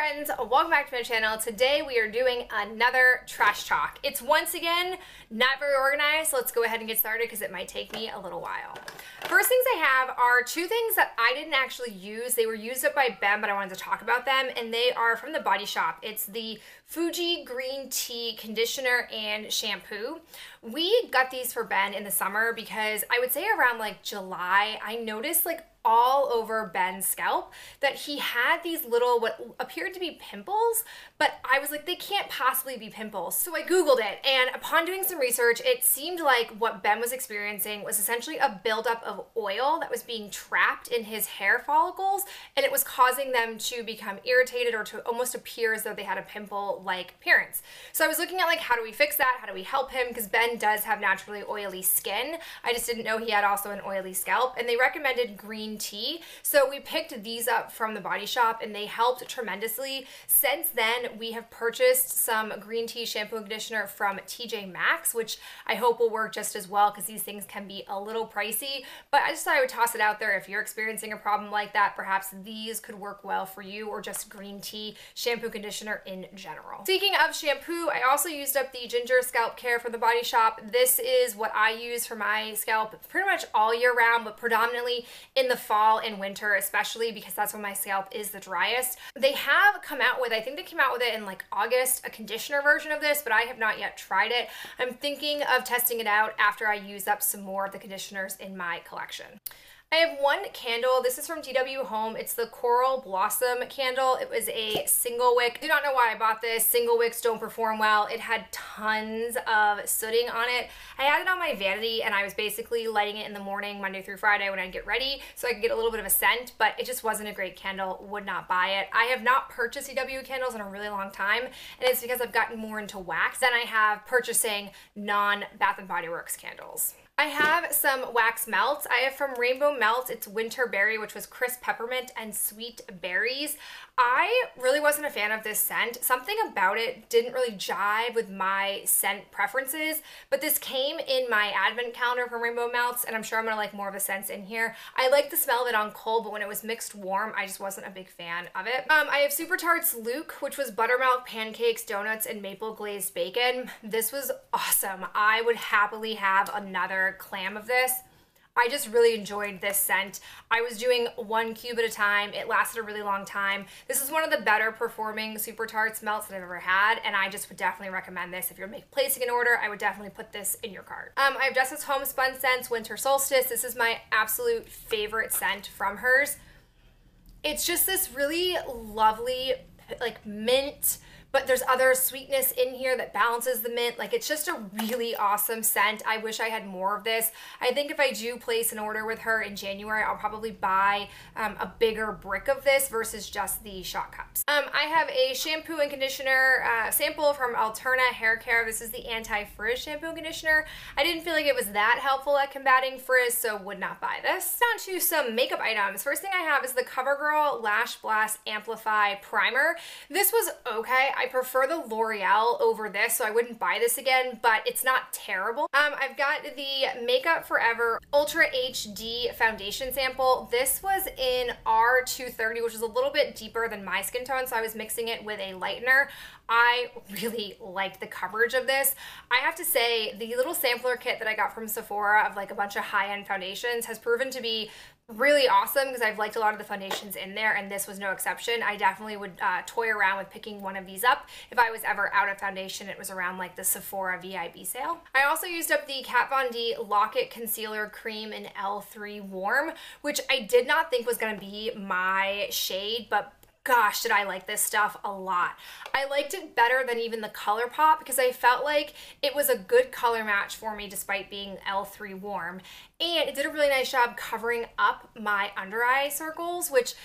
friends, welcome back to my channel. Today we are doing another trash talk. It's once again not very organized, so let's go ahead and get started because it might take me a little while. First things I have are two things that I didn't actually use. They were used up by Ben, but I wanted to talk about them, and they are from the Body Shop. It's the Fuji Green Tea Conditioner and Shampoo. We got these for Ben in the summer because I would say around like July, I noticed like all over Ben's scalp that he had these little what appeared to be pimples, but I was like, they can't possibly be pimples. So I Googled it, and upon doing some research, it seemed like what Ben was experiencing was essentially a buildup of oil that was being trapped in his hair follicles, and it was causing them to become irritated or to almost appear as though they had a pimple-like appearance. So I was looking at like, how do we fix that? How do we help him? Because Ben does have naturally oily skin. I just didn't know he had also an oily scalp, and they recommended green tea. So we picked these up from the Body Shop and they helped tremendously. Since then, we have purchased some green tea shampoo and conditioner from TJ Maxx, which I hope will work just as well because these things can be a little pricey, but I just thought I would toss it out there. If you're experiencing a problem like that, perhaps these could work well for you, or just green tea shampoo conditioner in general. Speaking of shampoo, I also used up the Ginger Scalp Care from the Body Shop. This is what I use for my scalp pretty much all year round, but predominantly in the fall and winter, especially because that's when my scalp is the driest. They have come out with, I think they came out with it in like August, a conditioner version of this, but I have not yet tried it. I'm thinking of testing it out after I use up some more of the conditioners in my collection. I have one candle. This is from DW Home. It's the Coral Blossom candle. It was a single wick. I do not know why I bought this. Single wicks don't perform well. It had tons of sooting on it. I had it on my vanity and I was basically lighting it in the morning, Monday through Friday when I'd get ready so I could get a little bit of a scent, but it just wasn't a great candle. Would not buy it. I have not purchased DW candles in a really long time, and it's because I've gotten more into wax than I have purchasing non-Bath & Body Works candles. I have some wax melts. I have from Rainbow Melts, it's Winter Berry, which was crisp peppermint and sweet berries. I really wasn't a fan of this scent. Something about it didn't really jive with my scent preferences, but this came in my advent calendar from Rainbow Melts, and I'm sure I'm gonna like more of the scents in here. I like the smell of it on cold, but when it was mixed warm, I just wasn't a big fan of it. I have Super Tarts Luke, which was buttermilk, pancakes, donuts, and maple glazed bacon. This was awesome. I would happily have another clam of this. I just really enjoyed this scent. I was doing one cube at a time. It lasted a really long time. This is one of the better performing Super Tarts melts that I've ever had, and I just would definitely recommend this. If you're placing an order, I would definitely put this in your cart. I have Jess's Homespun Scents Winter Solstice. This is my absolute favorite scent from hers. It's just this really lovely like mint, but there's other sweetness in here that balances the mint. Like, it's just a really awesome scent. I wish I had more of this. I think if I do place an order with her in January, I'll probably buy a bigger brick of this versus just the shot cups. I have a shampoo and conditioner sample from Alterna Haircare. This is the anti-frizz shampoo and conditioner. I didn't feel like it was that helpful at combating frizz, so would not buy this. On to some makeup items. First thing I have is the CoverGirl Lash Blast Amplify Primer. This was okay. I prefer the L'Oreal over this, so I wouldn't buy this again, but it's not terrible. I've got the Makeup Forever Ultra HD Foundation sample. This was in R230, which is a little bit deeper than my skin tone, so I was mixing it with a lightener. I really liked the coverage of this. I have to say, the little sampler kit that I got from Sephora of like a bunch of high-end foundations has proven to be really awesome because I've liked a lot of the foundations in there, and this was no exception. I definitely would toy around with picking one of these up if I was ever out of foundation. It was around like the Sephora VIB sale. I also used up the Kat Von D Lock-It Concealer Cream in L3 Warm, which I did not think was going to be my shade, but gosh, did I like this stuff a lot. I liked it better than even the ColourPop because I felt like it was a good color match for me despite being L3 Warm. And it did a really nice job covering up my under eye circles, which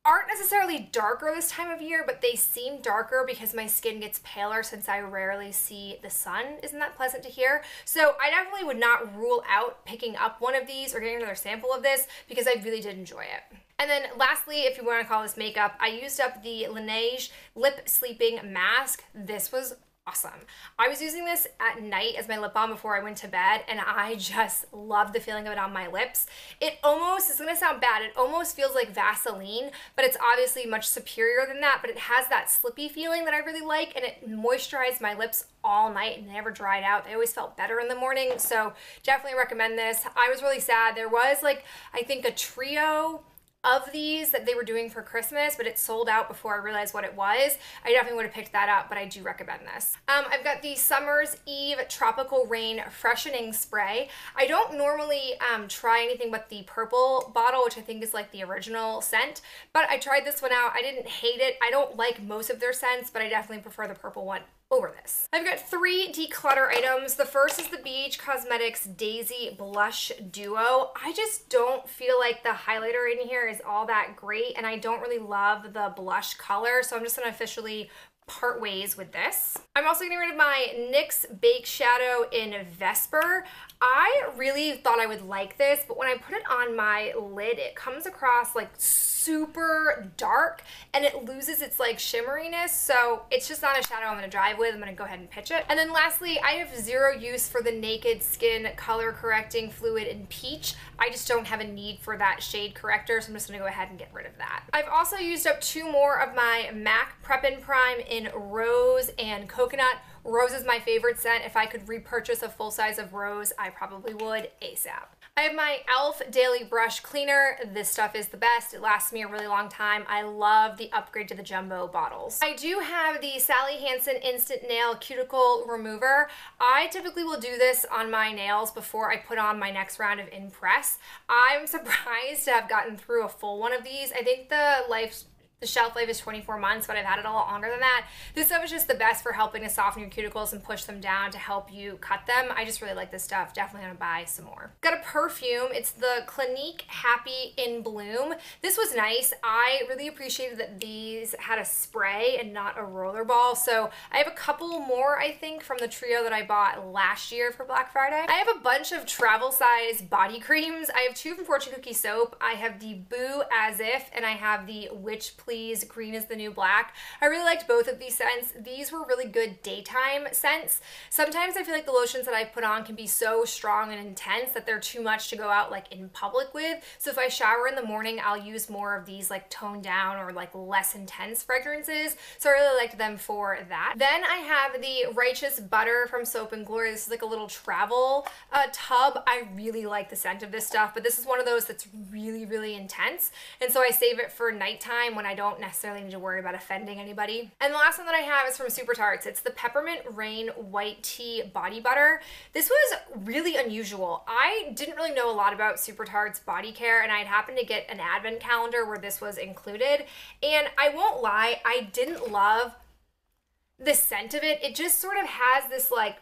aren't necessarily darker this time of year, but they seem darker because my skin gets paler since I rarely see the sun. Isn't that pleasant to hear? So I definitely would not rule out picking up one of these or getting another sample of this because I really did enjoy it. And then lastly, if you want to call this makeup, I used up the Laneige Lip Sleeping Mask. This was awesome. I was using this at night as my lip balm before I went to bed, and I just love the feeling of it on my lips. It almost, it's gonna sound bad, it almost feels like Vaseline, but it's obviously much superior than that, but it has that slippy feeling that I really like, and it moisturized my lips all night and never dried out. They always felt better in the morning, so definitely recommend this. I was really sad. There was like, I think a trio of these that they were doing for Christmas, but it sold out before I realized what it was. I definitely would have picked that up, but I do recommend this. I've got the Summer's Eve Tropical Rain Freshening Spray. I don't normally try anything but the purple bottle, which I think is like the original scent, but I tried this one out. I didn't hate it. I don't like most of their scents, but I definitely prefer the purple one over this. I've got 3 declutter items. The first is the BH Cosmetics Daisy Blush Duo. I just don't feel like the highlighter in here is all that great, and I don't really love the blush color, so I'm just gonna officially part ways with this. I'm also getting rid of my NYX Bake Shadow in Vesper. I really thought I would like this, but when I put it on my lid, it comes across like super dark and it loses its like shimmeriness, so it's just not a shadow I'm gonna drive with. I'm gonna go ahead and pitch it. And then lastly, I have zero use for the Naked Skin Color Correcting Fluid in Peach. I just don't have a need for that shade corrector, so I'm just gonna go ahead and get rid of that. I've also used up 2 more of my MAC Prep and Prime in Rose and Coconut. Rose is my favorite scent. If I could repurchase a full size of Rose, I probably would ASAP. I have my e.l.f. Daily Brush Cleaner. This stuff is the best. It lasts me a really long time. I love the upgrade to the jumbo bottles. I do have the Sally Hansen Instant Nail Cuticle Remover. I typically will do this on my nails before I put on my next round of in-press. I'm surprised to have gotten through a full one of these. I think the shelf life is 24 months, but I've had it a lot longer than that. This stuff is just the best for helping to soften your cuticles and push them down to help you cut them. I just really like this stuff. Definitely gonna buy some more. Got a perfume. It's the Clinique Happy in Bloom. This was nice. I really appreciated that these had a spray and not a roller ball. So I have a couple more, I think, from the trio that I bought last year for Black Friday. I have a bunch of travel size body creams. I have 2 from Fortune Cookie Soap. I have the Boo As If, and I have the Witch Please Green is the New Black. I really liked both of these scents. These were really good daytime scents. Sometimes I feel like the lotions that I put on can be so strong and intense that they're too much to go out like in public with. So if I shower in the morning, I'll use more of these like toned down or like less intense fragrances. So I really liked them for that. Then I have the Righteous Butter from Soap and Glory. This is like a little travel tub. I really like the scent of this stuff, but this is one of those that's really, really intense. And so I save it for nighttime when I don't necessarily need to worry about offending anybody. And the last one that I have is from Super Tarts. It's the Peppermint Rain White Tea Body Butter. This was really unusual. I didn't really know a lot about Super Tarts body care, and I had happened to get an advent calendar where this was included. And I won't lie, I didn't love the scent of it. It just sort of has this like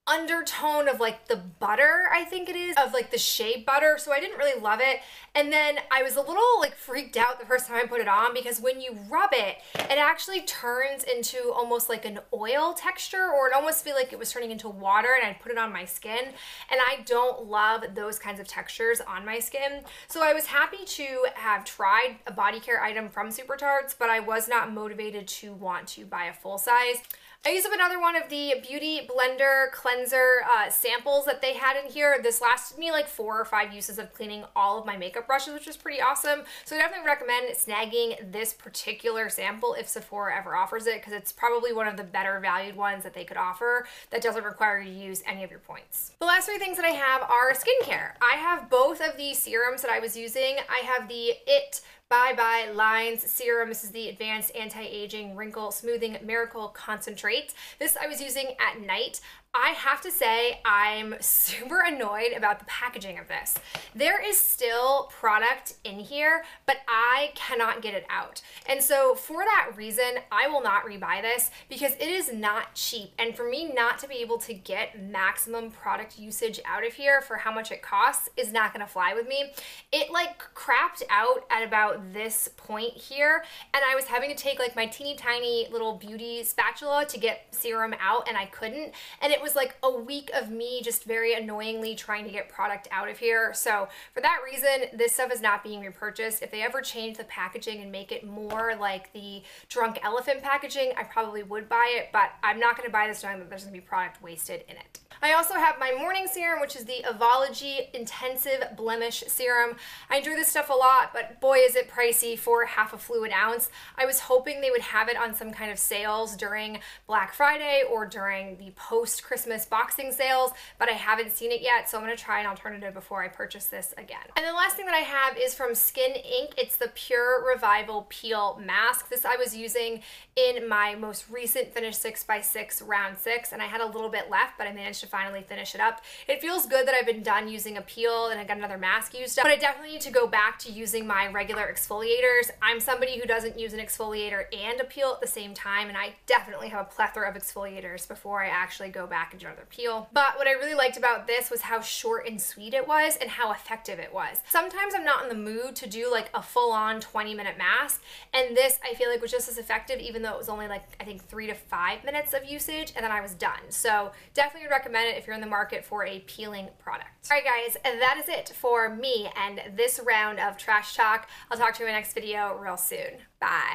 undertone of like the butter, I think it is, of like the shea butter, so I didn't really love it. And then I was a little like freaked out the first time I put it on because when you rub it, it actually turns into almost like an oil texture, or it almost feel like it was turning into water, and I put it on my skin, and I don't love those kinds of textures on my skin. So I was happy to have tried a body care item from Super Tarts, but I was not motivated to want to buy a full size. I used up another one of the Beauty Blender Cleanser samples that they had in here. This lasted me like 4 or 5 uses of cleaning all of my makeup brushes, which was pretty awesome. So I definitely recommend snagging this particular sample if Sephora ever offers it, because it's probably one of the better valued ones that they could offer that doesn't require you to use any of your points. The last 3 things that I have are skincare. I have both of the serums that I was using. I have the IT Bye Bye Lines Serum. This is the Advanced Anti-Aging Wrinkle Smoothing Miracle Concentrate. This I was using at night. I have to say I'm super annoyed about the packaging of this. There is still product in here, but I cannot get it out. And so for that reason, I will not rebuy this because it is not cheap. And for me not to be able to get maximum product usage out of here for how much it costs is not gonna fly with me. It like crapped out at about about this point here, and I was having to take like my teeny tiny little beauty spatula to get serum out, and I couldn't, and it was like a week of me just very annoyingly trying to get product out of here. So for that reason, this stuff is not being repurchased. If they ever change the packaging and make it more like the Drunk Elephant packaging, I probably would buy it, but I'm not going to buy this knowing that there's going to be product wasted in it. I also have my morning serum, which is the Avology Intensive Blemish Serum. I enjoy this stuff a lot, but boy is it pricey for half a fluid ounce. I was hoping they would have it on some kind of sales during Black Friday or during the post-Christmas boxing sales, but I haven't seen it yet, so I'm going to try an alternative before I purchase this again. And the last thing that I have is from Skin Inc. It's the Pure Revival Peel Mask. This I was using in my most recent Finish 6x6 round 6, and I had a little bit left, but I managed to finally finish it up. It feels good that I've been done using a peel and I got another mask used up, but I definitely need to go back to using my regular exfoliators. I'm somebody who doesn't use an exfoliator and a peel at the same time, and I definitely have a plethora of exfoliators before I actually go back and do another peel. But what I really liked about this was how short and sweet it was and how effective it was. Sometimes I'm not in the mood to do like a full-on 20-minute mask, and this I feel like was just as effective, even though it was only like I think 3 to 5 minutes of usage, and then I was done. So definitely recommend it if you're in the market for a peeling product. All right guys, that is it for me and this round of Trash Talk. I'll talk to you in my next video real soon. Bye.